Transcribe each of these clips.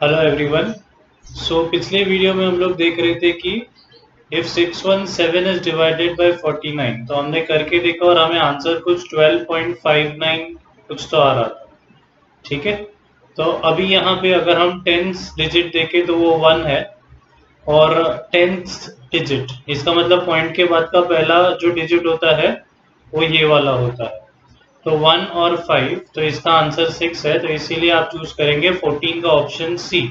Hello everyone. पिछले video में हम लोग देख रहे थे कि इफ 617 इज डिवाइडेड बाय 49, तो हमने करके देखा और हमें आंसर कुछ 12.59 कुछ तो आ रहा था। ठीक है, तो अभी यहाँ पे अगर हम टेंथ डिजिट देखें तो वो 1 है, और टेंथ डिजिट इसका मतलब पॉइंट के बाद का पहला जो डिजिट होता है वो ये वाला होता है। तो 1 और 5, तो इसका आंसर 6 है, तो इसीलिए आप चूज करेंगे 14 का ऑप्शन सी।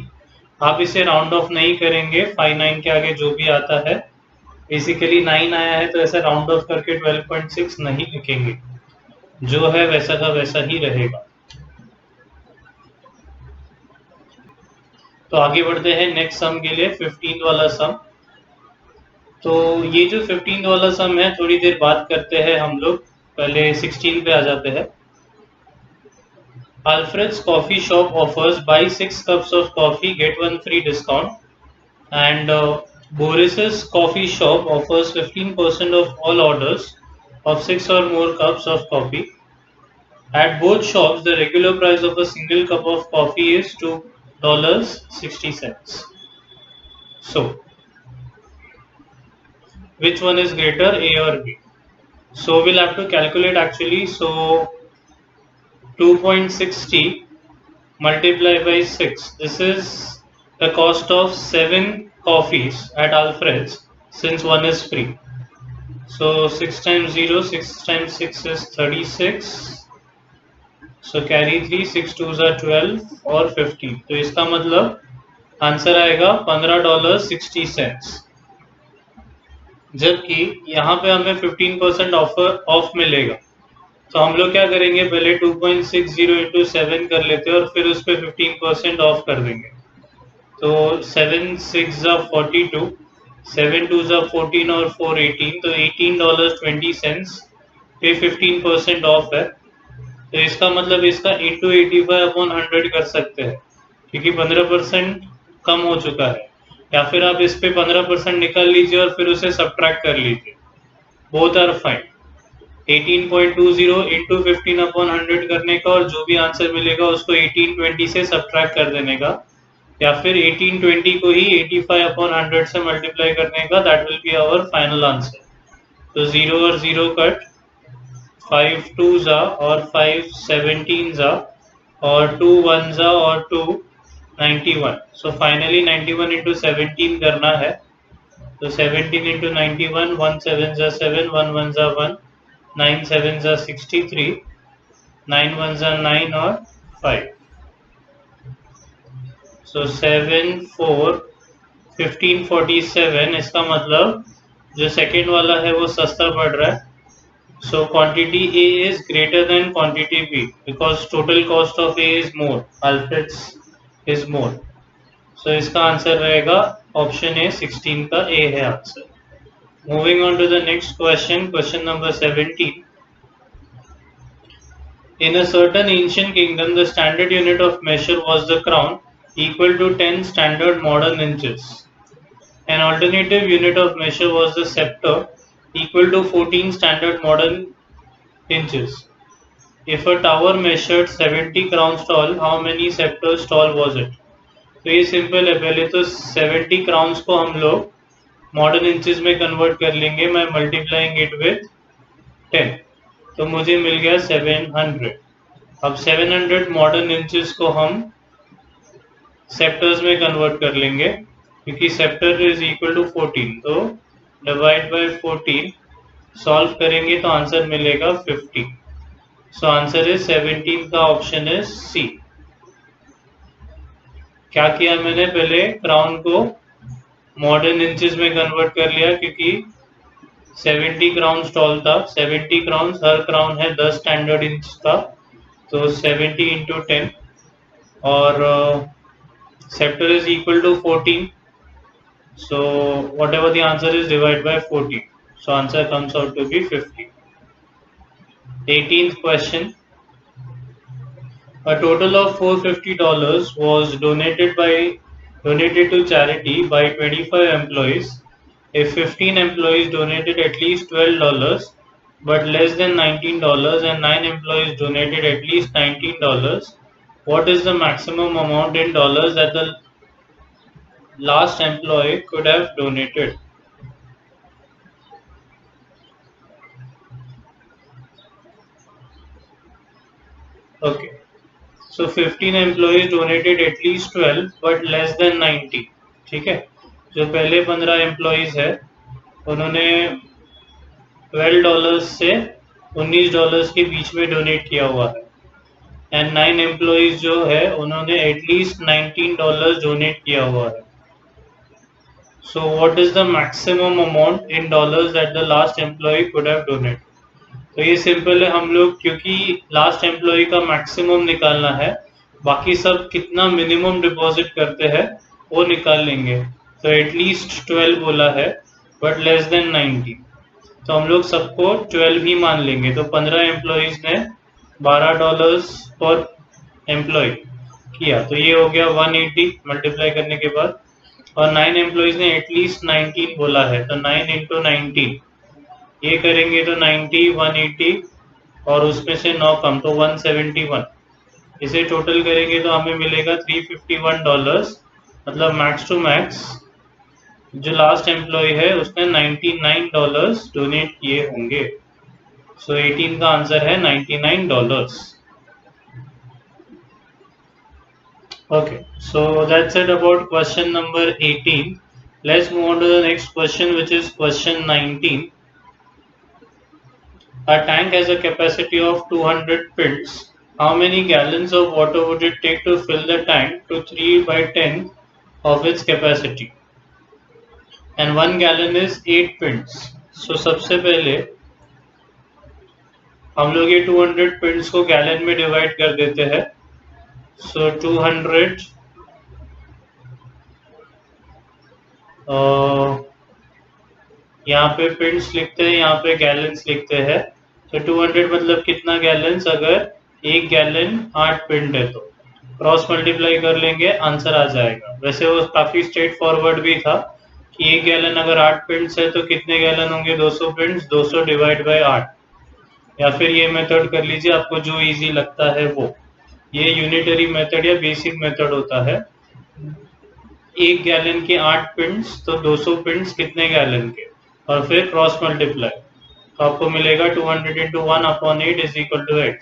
आप इसे राउंड ऑफ नहीं करेंगे, 5 9 के आगे जो भी आता है। बेसिकली 9 आया है तो ऐसे राउंड ऑफ करके 12.6 नहीं लिखेंगे, जो है वैसा का वैसा ही रहेगा। तो आगे बढ़ते हैं नेक्स्ट सम के लिए, 15 वाला सम। तो ये जो 15 वाला सम है थोड़ी देर बात करते हैं हम लोग, पहले 16 पे आ जाते हैं। Alfred's coffee shop offers buy 6 cups of coffee get one free discount, and Boris's coffee shop offers 15% of all orders of 6 or more cups of coffee. At both shops, the regular price of a single cup of coffee is $2.60. So, which one is greater, A or B? So, we'll have to calculate actually. So, 2.60 multiplied by 6. This is the cost of 7 coffees at Alfred's, since one is free. So 6 times 0, 6 times 6 is 36. So carry 3, 6 2s are 12 और 15. तो इसका मतलब answer आएगा $15.60। जबकि यहाँ पे हमें 15% of मिलेगा। तो हम लोग क्या करेंगे, पहले 2.60 इंटू 7 कर लेते हैं और फिर उस पर 15% ऑफ कर देंगे। तो 7 6 ज़ा 42, 7 2 ज़ा 14 और 4 18, तो $18.20 पे 15% ऑफ है। तो इसका मतलब इसका इंटू 85/100 कर सकते हैं, क्योंकि 15% कम हो चुका है। या फिर आप इस पे 15% निकाल लीजिए और फिर उसे सब्ट्रैक्ट कर लीजिए, बोथ आर फाइन। 18.20 इंटू 15/100 करने का और जो भी आंसर मिलेगा उसको 1820 से सब्ट्रैक्ट कर देने का, या फिर 1820 को ही 85/100 से मल्टीप्लाई करने का। That will be our final answer. तो 0 और 0 कट, 5 2 जा और 5 17 जा और 2 1 जा और 2 91। सो फाइनली 91 इंटू 17 करना है। तो 17 इंटू 91, 1 7 जा 7, 1 1 जा 1, 9 7 जा 63, 9 1 जा 9 और 5। सो 7 4 1547। इसका मतलब जो सेकेंड वाला है वो सस्ता पड़ रहा है। So quantity A is greater than quantity B because total cost of A is more. Alfred's is more. So इसका आंसर रहेगा ऑप्शन ए, 16 का A है answer. Moving on to the next question, question number 17. In a certain ancient kingdom, the standard unit of measure was the crown, equal to 10 standard modern inches. An alternative unit of measure was the scepter, equal to 14 standard modern inches. If a tower measured 70 crowns tall, how many scepters tall was it? तो ये simple है, पहले तो 70 crowns को हम लोग modern inches में convert कर लेंगे, मैं मल्टीप्लाइंग इट विथ 10, तो मुझे मिल गया 700। अब 700 मॉडर्न इंचेस को हम सेप्टर्स में कन्वर्ट कर लेंगे, क्योंकि सेप्टर इज इक्वल टू 14, तो डिवाइड बाय 14 सॉल्व करेंगे तो आंसर मिलेगा 50। सो आंसर इज 17 का ऑप्शन इज सी। क्या किया मैंने, पहले क्राउन को मॉडर्न इंचेस में कन्वर्ट कर लिया, क्योंकि 70 क्राउन टॉल था। 70 क्राउन, हर क्राउन है 10 स्टैंडर्ड इंच का, तो 70 इंटू 10, और sceptre is equal to 14, so whatever the answer is, divide by 14, so answer comes out to be 50। 18th question. A total of $450 was donated to charity by 25 employees. If 15 employees donated at least $12 but less than $19, and 9 employees donated at least $19, what is the maximum amount in dollars that the last employee could have donated? Okay, so 15 employees donated at least 12 but less than 90. ठीक है, जो पहले 15 employees है उन्होंने $12 से $19 के बीच में donate किया हुआ है, एंड 9 एम्प्लॉइज जो है उन्होंने एटलीस्ट $19 डोनेट किया हुआ है. So what is the maximum amount in dollars that the last employ could have donate? तो ये सिंपल है, हम लोग क्योंकि लास्ट एम्प्लॉय का मैक्सिमम निकालना है, बाकी सब कितना मिनिमम डिपॉजिट करते हैं वो निकाल लेंगे. तो एटलीस्ट 12 बोला है बट लेस देन 90, तो हम लोग सबको 12 ही मान लेंगे. तो 15 एम्प्लॉयज ने $12 पर एम्प्लॉय किया, तो ये हो गया 180 मल्टीप्लाई करने के बाद. और 9 एम्प्लॉयज ने एटलीस्ट 19 बोला है, तो 9 इंटू 19 ये करेंगे तो 90 180 और उसमें से 9 कम तो 171. इसे टोटल करेंगे तो हमें मिलेगा $351. मतलब मैक्स टू मैक्स जो लास्ट एम्प्लॉय है उसने $99 डोनेट किए होंगे. सो 18 का आंसर है $99. Okay, so that's it about question number 18. Let's move on to the next question, which is question 19. A tank has a capacity of 200 pints. How many gallons of water would it take to fill the tank to 3 by 10 of its capacity? And 1 gallon is 8 pints. So सबसे पहले हम लोग ये 200 pints को gallon में divide कर देते हैं. So 200 यहाँ पे पिंट्स लिखते हैं, यहाँ पे गैलन्स लिखते हैं. तो 200 मतलब कितना गैलन्स? अगर एक गैलन 8 पिंट है तो क्रॉस मल्टीप्लाई कर लेंगे, आंसर आ जाएगा. वैसे वो काफी स्ट्रेट फॉरवर्ड भी था कि एक गैलन अगर 8 पिंट्स है तो कितने गैलन होंगे? 200 पिंट्स, 200 डिवाइड बाय 8. या फिर ये मेथड कर लीजिए, आपको जो इजी लगता है वो. ये यूनिटरी मेथड या बेसिक मेथड होता है. एक गैलन के 8 पिंट्स तो 200 पिंट्स कितने गैलन के, और फिर क्रॉस मल्टीप्लाई, तो आपको मिलेगा 200 into 1/8 is equal to x.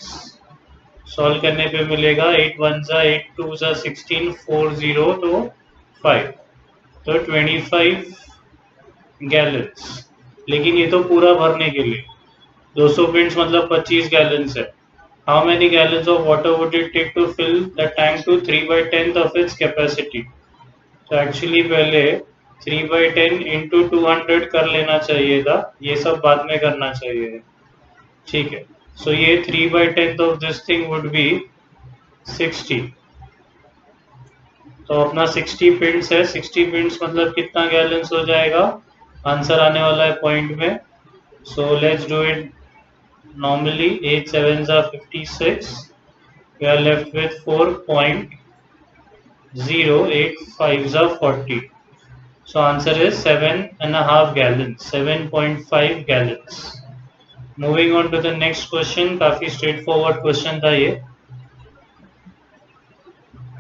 Solve करने पे मिलेगा 8 1 जा 8 2 जा 16 4 0 तो 5, तो 25 गैलन्स. लेकिन ये तो पूरा भरने के लिए 200 पिंट्स मतलब 25 गैलन्स है. How many gallons of water would it take to fill the tank to 3 by 10 of its capacity? तो एक्चुअली पहले 3 by 10 इंटू 200 कर लेना चाहिए था, ये सब बाद में करना चाहिए. ठीक है, सो ये 3 by 10 of this thing would be 60. तो अपना 60 पिंट्स है, 60 पिंट्स मतलब कितना गैलन्स हो जाएगा? आंसर आने वाला है पॉइंट में. So let's do it normally. 8 7 जा 56, वी आर लेफ्ट विथ 4.0 8 5 जा 40. So answer is 7.5 gallons, 7.5 gallons. Moving on to the next question, काफी straightforward question था ये.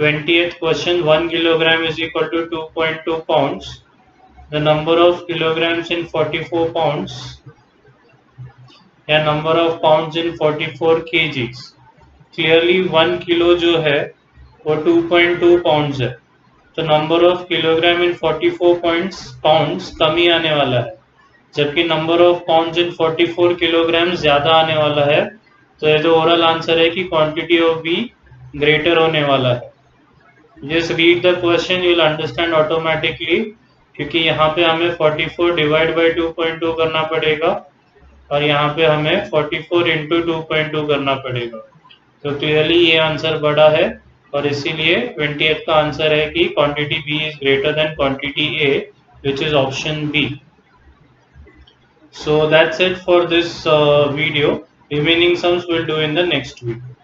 20th question, 1 kilogram is equal to 2.2 pounds. The number of kilograms in 44 pounds या number of pounds in 44 kgs. Clearly 1 kilo जो है वो 2.2 pounds है, तो number of kilogram in 44 pounds कम ही आने वाला है, जबकि number of pounds in 44 kilogram ज्यादा आने वाला है. तो ये तो ओरल आंसर है कि क्वांटिटी ऑफ बी ग्रेटर होने वाला है. Just read the question, you will understand automatically, क्योंकि यहाँ पे हमें 44 डिवाइड बाई 2.2 करना पड़ेगा और यहाँ पे हमें 44 इंटू 2.2 करना पड़ेगा. तो क्लियरली ये आंसर बड़ा है और इसीलिए 20th का आंसर है कि quantity B is greater than quantity A, which is option B. So that's it for this video. Remaining sums will do in the next video.